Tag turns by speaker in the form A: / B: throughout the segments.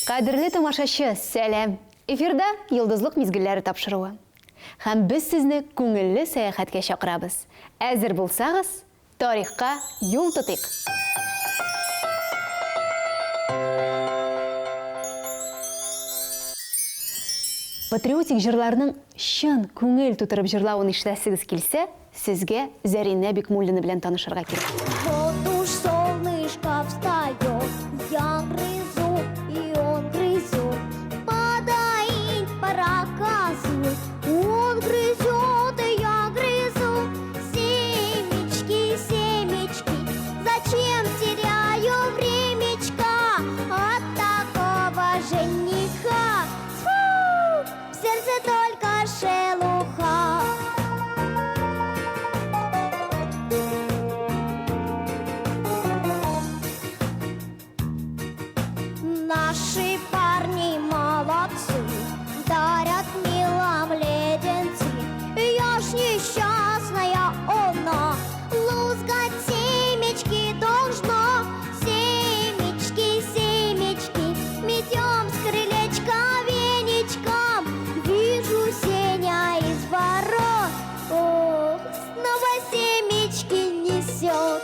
A: Қадірлі тамашашы, сәлем. Эфирда йылдызлық мезгілләре тапшыруы. Һәм біз сізні көңіллі саяхатқа шақырабыз. Әзір болсағыз, тарихқа юл тұтық. Патриотик жырларының шын көңіл тұтырып жырлауын іштәсігіз келсе, сізге Зарина Бекмуллина белән танышырға керек.
B: Вот уж солнышко встает, я грызу, и он грызет. Подоить проказывает, он грызет, и я грызу. Семечки, семечки, зачем теряю времечко от такого жениха? Фу, в сердце только шелуха. Наши парни молодцы, дарят милым леденцы. Я ж несчастная она, лузгать семечки должна. Семечки, семечки, метем с крылечка веничком. Вижу Сеня из ворот, ох, снова семечки несет.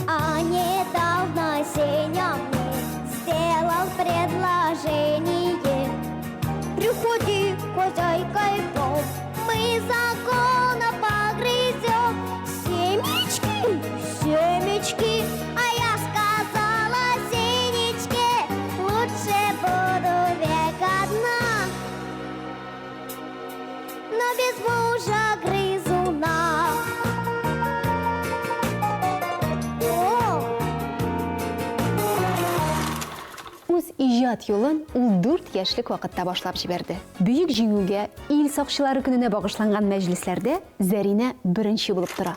B: А недавно Сеня мне сделал предложение. Приходи, хозяйкой дом, мы закона погрызем. Семечки, семечки, а я сказала Сенечке, лучше буду век одна, но без мужа грызуна.
A: Үз ижад юлын ул 4 яшьлек вакытта башлап җибәрде. Бөек җиңүгә ил сакчылары көненә багышланган мәҗлесләрдә Зарина беренче булып тора.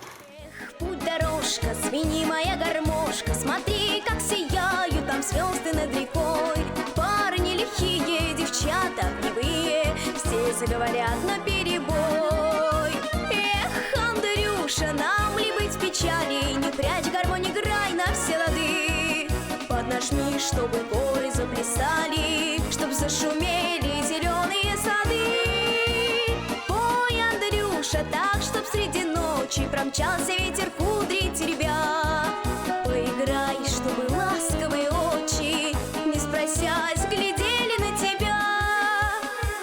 C: Путь дорожка, свини моя гармошка, смотри, как сияют там звезды над рекой. Парни лихие, девчата огневые, все заговорят наперебой. Эх, Андрюша, нам ли быть в печали, не прячь гармонь, играй на все лады. Поднажми, чтобы горы заплясали, чтоб зашумели зеленые сады. Ой, Андрюша, так, чтоб среди ночи промчался ветер кудри теребя. Поиграй, чтобы ласковые очи, не спросясь, глядели на тебя.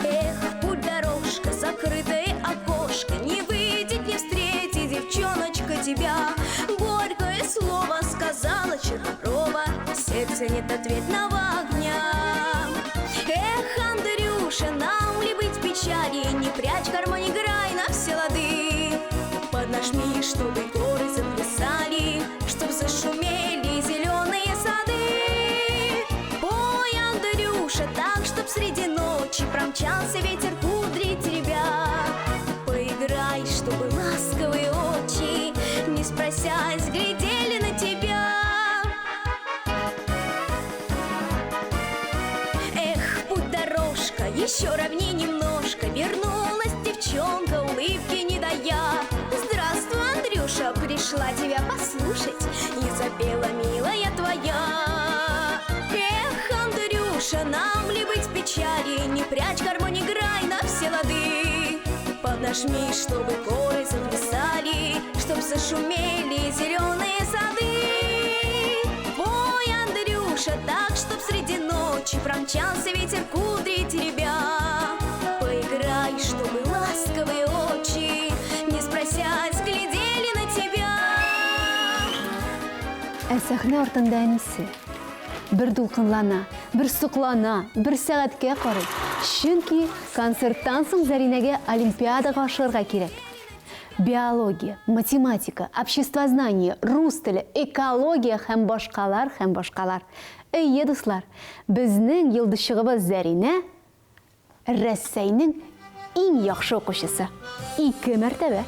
C: Эх, путь дорожка, закрытое окошко, не выйдет, не встретит девчоночка тебя. Горькое слово сказала Черноброва, в сердце нет ответного огня. Эх, Андрюша, нам ли быть в печали, не прячь гармонь, играй на все лады. Поднажми, чтобы горы заплясали, чтоб зашумели зеленые сады. Ой, Андрюша, так, чтоб среди ночи промчался ветер кудри теребя. Поиграй, чтобы ласковые очи, не спросясь, глядели на тебя. Эх, путь дорожка, еще ровней немножко, вернулась девчонка, улыбки не дая. Здравствуй, Андрюша, пришла тебя послушать, и запела милая твоя. Эх, Андрюша, нам ли быть в печали, не прячь гармонь, играй на все лады. Поднажми, чтобы горы заплясали, чтоб зашумели зеленые сады. Ой, Андрюша, так, чтоб среди ночи промчался ветер кудри теребя. Поиграй, чтобы ласковые очи, не спросясь, глядели на тебя.
A: Ә сәхнә артында әнисе. Бер дулкынлана, бер суклана, бер сәгатькә карый. Чөнки концерттан соң Заринәгә олимпиадага ашырга кирәк. Биология, математика, обществознание, рус теле, экология һәм башкалар, һәм башкалар. Әйе, дуслар, безнең йылдызчыгыбыз Зарина Рәсәйнең иң яхшы укучысы. 2 мәртәбә.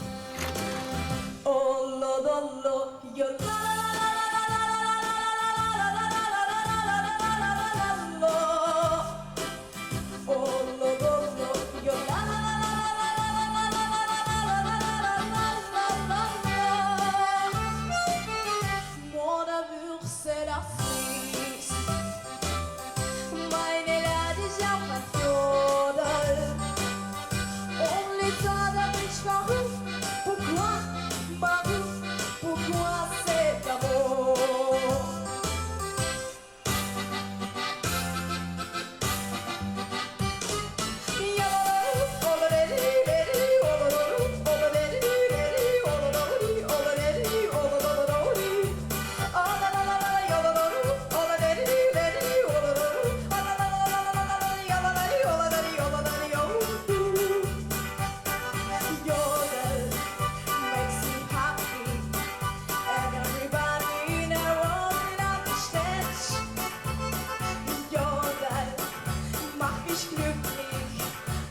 C: nicht glücklich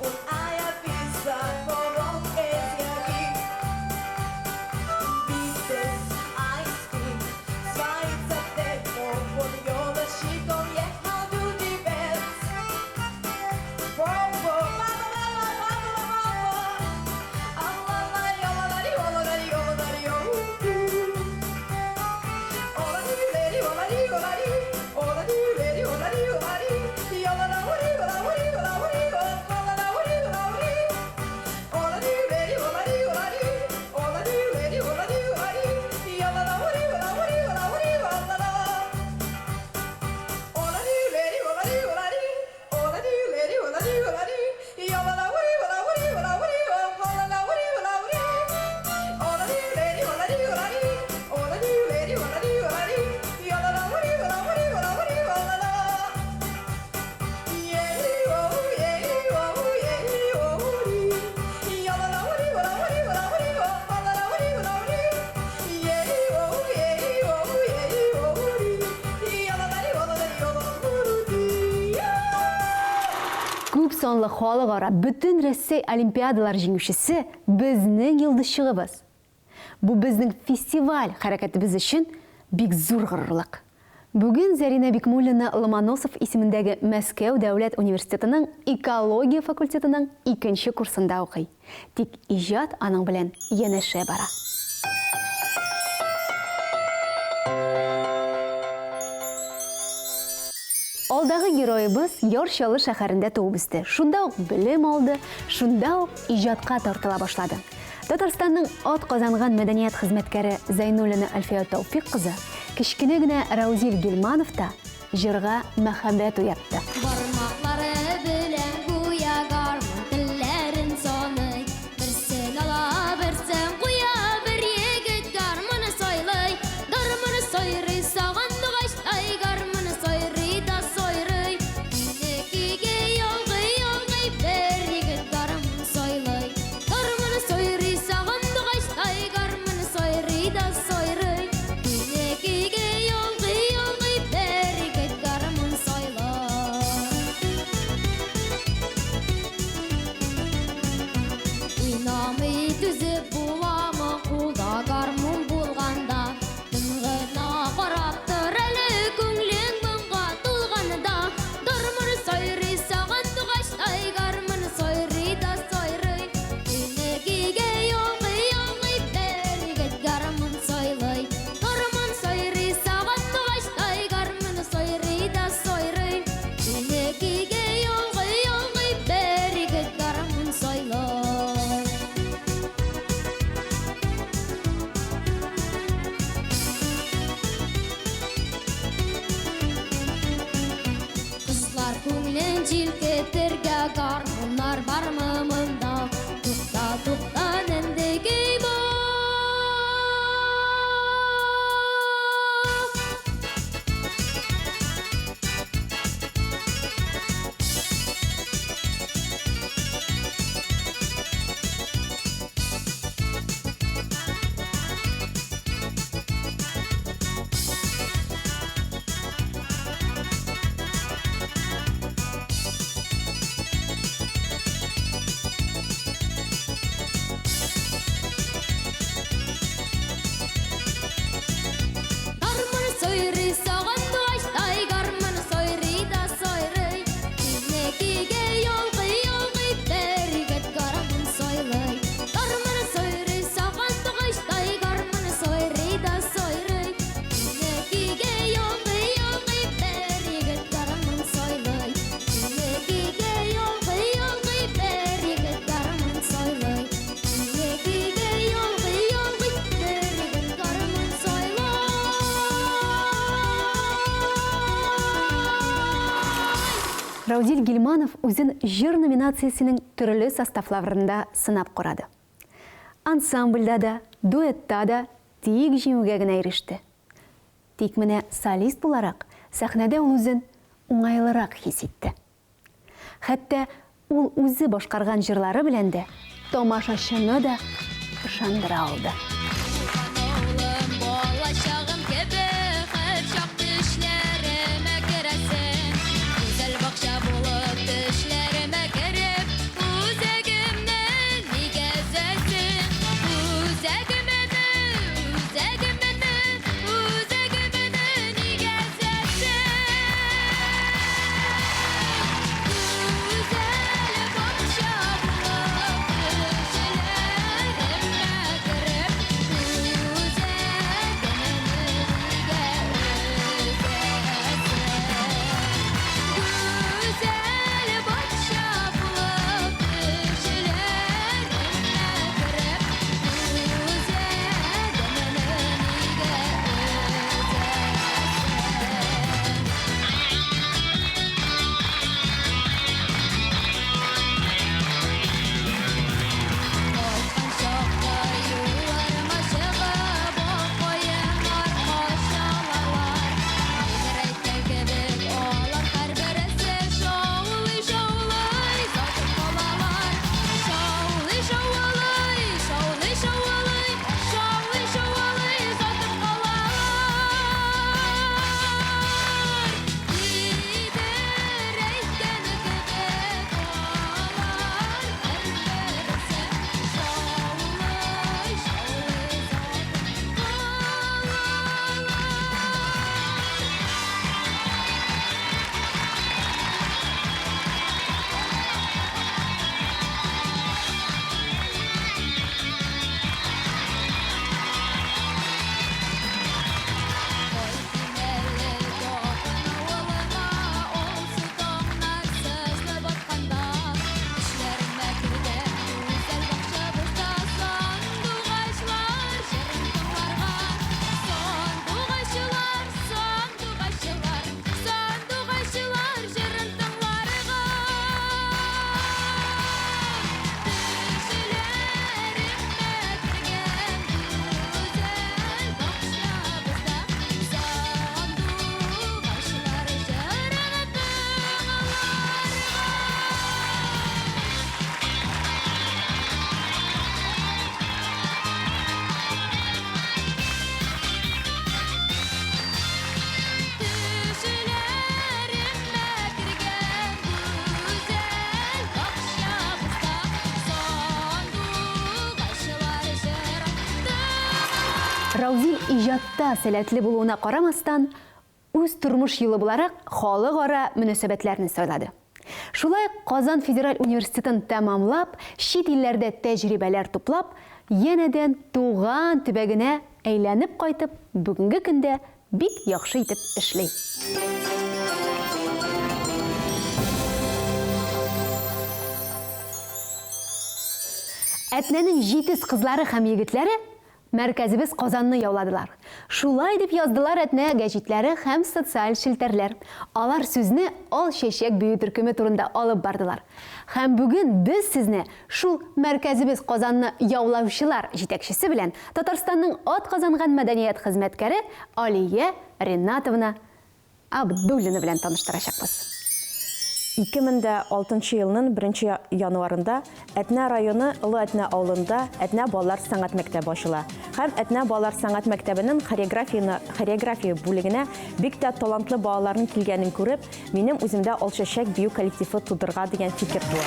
C: und Eier Pizza, worum es ja gibt. Bites, Eiscreme, zwei Zerdeckung von Yoda-Schick und jetzt how du die Welt. Wow, wow,
A: Күп сонлы халыкара бүтін Рәсәй олимпиадалар җиңүчесе безнең йолдызчыгыбыз. Бу безнең фестиваль хәрәкәтебез өчен бик зур горурлык. Бүген Зарина Бикмуллина Ломоносов исемендәге Мәскәү дәүләт университетының экология факультетының 2нче курсында укый. Тик иҗат аның белән янәшә бара. Алдагы героебыз Яр-Чаллы шәһәрендә туып үсте. Шунда ук белем алды, шунда ук иҗатка тартыла башлады. Татарстанның атказанган мәдәният хезмәткәре Зайнуллина Альфия Тауфик кызы кечкенә генә Раузил Гилманов та җырга мәхәббәт уятты.
B: Бармаклары белән гүя гармун телләрен саный. Берсен ала, берсен куя, бер егет гармуны сайлый. Гармуны сайрый сагындыгач, ай гармуны сайрый да сайрый. Кинекиге ялгый, бер егет гармуны сайлый. Гармуны сайрый сагындыгач, ай гармуны сайрый да сайрый. Кинекиге ялгый, бер егет гармуны сайлый. Уйнамый түзеп буламы кулда гармун булганда. Тынгына карап тор әле күңлең моңга тулганында. Гармун сайрый сагындыгач, ай гармун сайрый да сайрый. Кинекиге ялгый, бер егет гармун сайлый. Гармун сайрый сагындыгач, ай гармун сайрый да сайрый. Кинекиге ялгый, бер егет гармун сайлый. Кызлар күңлен җилкетергә гармуннар бармы монда? Тукта, тукта, нәндәгәй бар. Гармун сайрый сагындыгач, ай гармун сайрый да сайрый. Кинекиге ялгый, бер егет гармун сайлый. Гармун сайрый сагындыгач, ай гармун сайрый да сайрый. Кинекиге ялгый, бер егет гармун сайлый. Кинекиге ялгый, бер егет гармун сайлый. Кинекиге ялгый, бер егет гармун сайлый.
A: Раузил Гилманов үзен җыр номинациясенең төрле составларында сынап карады. Ансамбльдә да, дуэтта да тик җиңүгә генә иреште. Тик менә солист буларак сәхнәдә ул үзен уңайлырак хис итте. Хәтта ул үзе башкарган җырлары белән дә тамашачыны да ышандыра алды.
B: Oğlum bolacağım gibi hep çok düşlerime giresin. Güzel bakşa bulup düşler.
A: Раузил иҗатта сәләтле булуына карамастан, үз тормыш юлы буларак халыкара мөнәсәбәтләрне сайлады. Шулай Казан Федераль университетын тәмамлап, чит илләрдә тәҗрибәләр туплап, янәдән туган төбәгенә әйләнеп кайтып, бүгенге көндә бик яхшы итеп эшли. Әтнәнең 7 кызлары һәм егетләре мәркәзебез Казанны яуладылар. Шулай дип яздылар Әтнә гәҗитләре һәм социаль шелтәрләр. Алар сүзне ал чәчәк бию төркеме турында алып бардылар. Һәм бүген без сезне шул мәркәзебез Казанны яулаучылар җитәкчесе белән Татарстанның атказанган мәдәният хезмәткәре Алия Ринатовна Абдуллина белән таныштырачакбыз.
D: 2006 елның 1 январында Әтнә районы Олы Әтнә авылында Әтнә балалар сәнгать мәктәбе ачыла. Һәм Әтнә балалар сәнгать мәктәбенең хореография бүлегенә бик тә талантлы балаларның килгәнен күреп, минем үземдә ал чәчәк бию коллективы тудырга дигән фикер туа.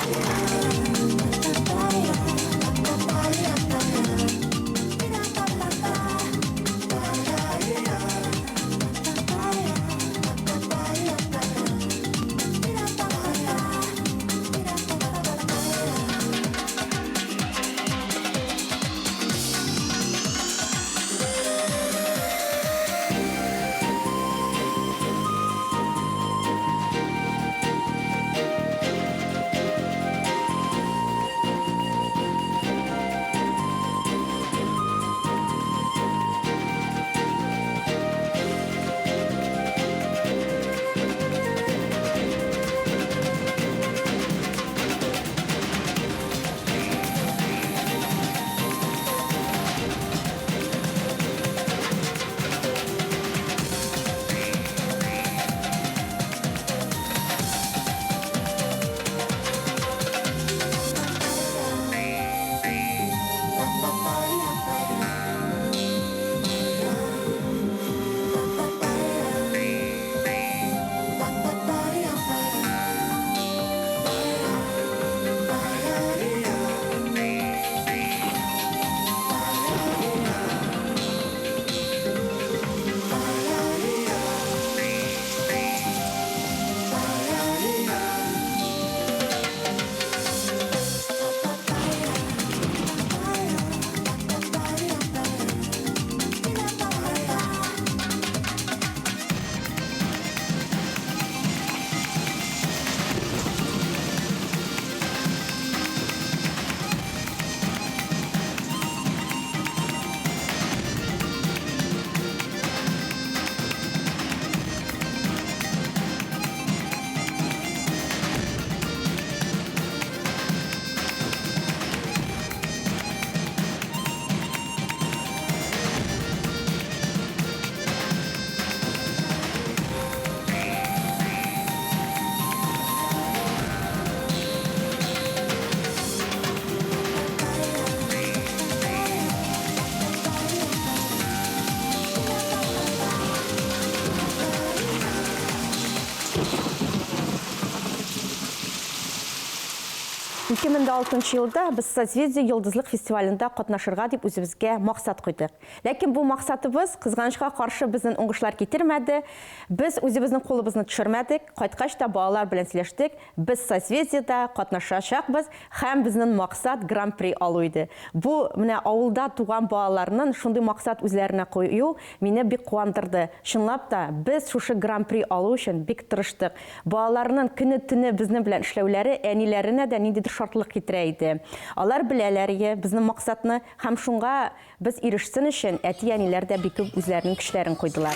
D: Елда без Созвездие йолдызлык фестивалендә катнашырга дип үзебезгә максат куйдык. Ләкин бу максатыбыз кызганычка каршы безнең уңышлар китермәде. Без үзебезнең кулыбызны төшермәдек. Кайткач та балалар белән сөйләштек. Без Созвездиедә катнашачакбыз һәм безнең максат гран-при алу иде. Бу менә авылда туган балаларның шундый максат үзләренә кую мине бик куандырды. Чынлап та без шушы гран-при алу өчен бик тырыштык. Балаларның көне-төне безнең белән эшләүләре әниләренә дә ниндидер шартлык китерә иде. Алар беләләр иде безнең максатны һәм шунга без ирешсен өчен әти-әниләр дә бик күп үзләренең көчләрен куйдылар.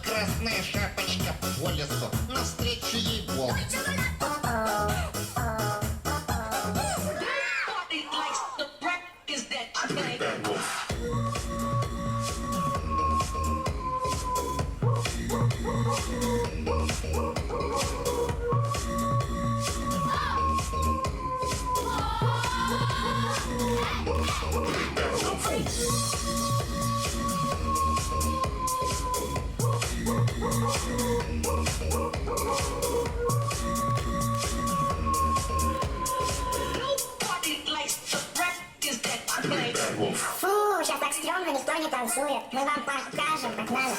E: Красная шапочка по лесу, навстречу ей волк.
F: Фу, сейчас так стрёмно, никто не танцует. Мы вам покажем, как надо.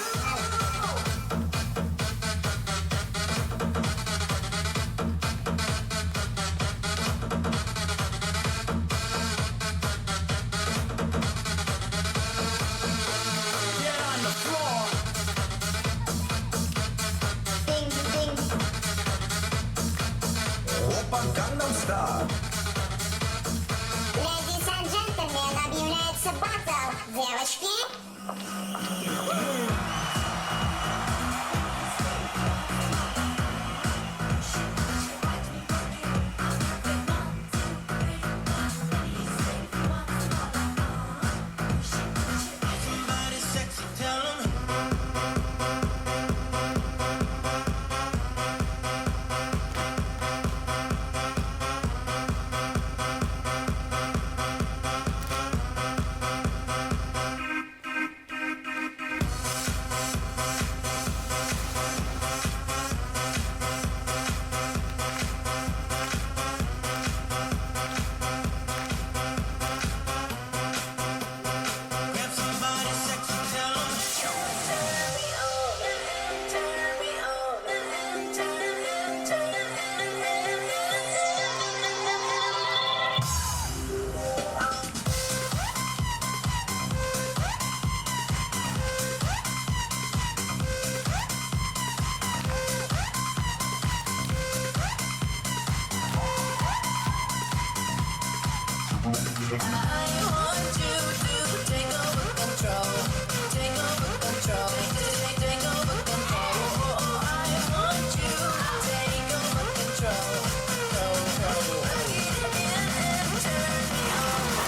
F: Ladies and gentlemen, объявляется батл. Девочки.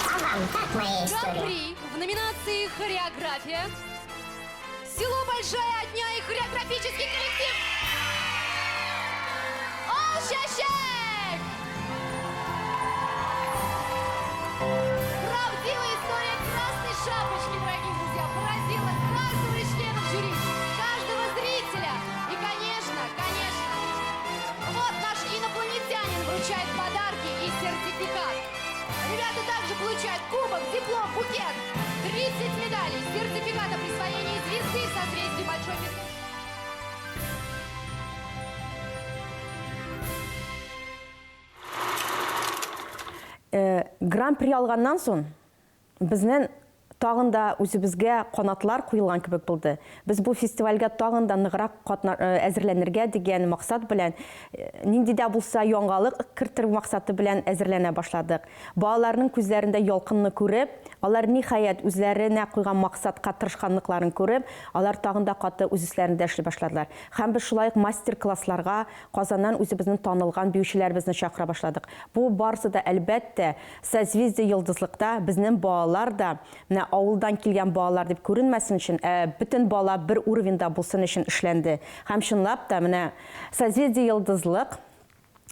F: А вам как моя история?
B: Гран-при в номинации «Хореография». Село Большая Одня и хореографический коллектив «Олшашек». Правдивая история Красной Шапочки, дорогие друзья, поразила каждого из членов жюри, каждого зрителя. И, конечно, вот наш инопланетянин вручает подарки и сертификат. Ребята также получают кубок, диплом, букет, 30 медалей, сертификат о присвоении звезды в созвездии Большой Песочницы.
D: Гран-при алганнан соң безнең тагын да үзебезгә канатлар куелган кебек булды. Без бу фестивальгә тагын да ныграк әзерләнергә дигән максат белән нинди дә булса яңалык кертер максаты белән әзерләнә башладык. Балаларның күзләрендә ялкынны күреп, алар ниһаять үзләренә куйган максатка тырышканлыкларын күреп, алар тагын да каты үз эшләрендә эшли башладылар. Һәм без шулай ук мастер-классларга Казаннан үзебезнең танылган биючеләребезне чакыра башладык. Бу барысы да әлбәттә созвездие йолдызлыкта безнең балалар да авылдан килгән балалар дип күренмәсен өчен, бөтен бала бер уровеньда булсын өчен эшләнде. Һәм чынлап та менә созвездие йолдызлык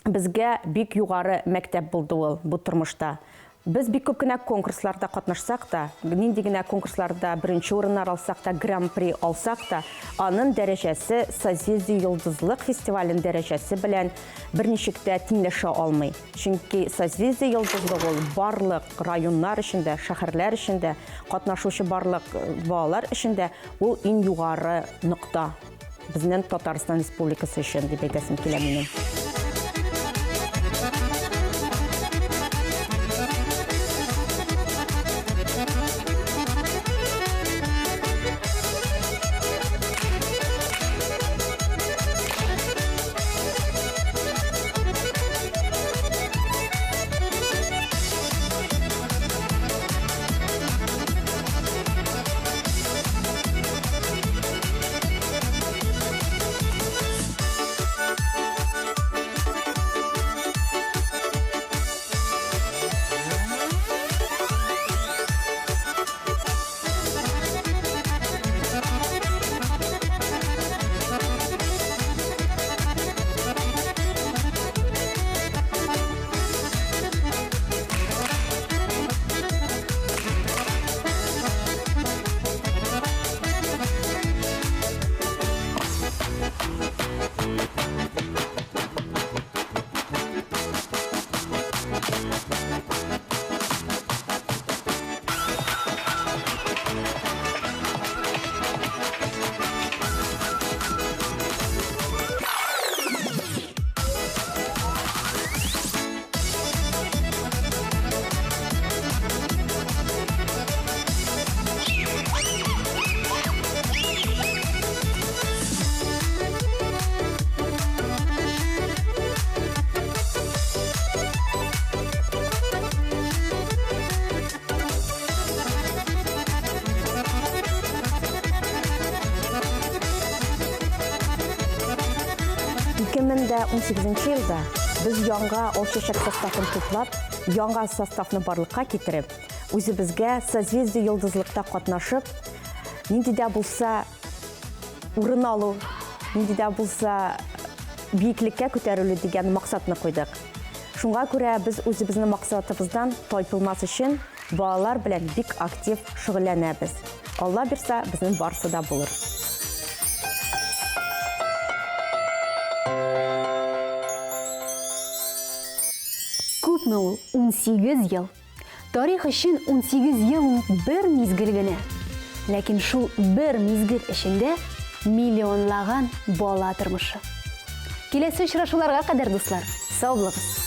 D: безгә бик югары мәктәп булды ул бу тормышта. Без бик күп кенә конкурсларда катнашсак та, нинди генә конкурсларда беренче урыннар алсак та, гран-при алсак та, аның дәрәҗәсе созвездие йолдызлык фестивален дәрәҗәсе белән берничек тә тиңләшә алмый. Чөнки созвездие йолдызлык ул барлык районнар эчендә, шәһәрләр эчендә катнашучы барлык балалар эчендә ул иң югары нокта. Безнең Татарстан Республикасы өчен дип әйтәсем килә минем. 2018 елда без яңа алчачак составын туплап, яңа составны барлыкка китереп, үзебезгә созвездие йолдызлыкта катнашып, нинди дә булса урын алу, нинди дә булса биеклеккә күтәрелү дигән максатны куйдык. Шуңа күрә без үзебезнең максатыбыздан тайпылмас өчен балалар белән бик актив шөгыльләнәбез. Алла бирсә, безнең барысы да булыр.
A: Күпме ул 18 ел. Тарих өчен 18 ел бер мизгел генә. Ләкин шул бер мизгел эчендә миллионлаган бала тормышы. Киләсе очрашуларга кадәр дуслар, сау булыгыз.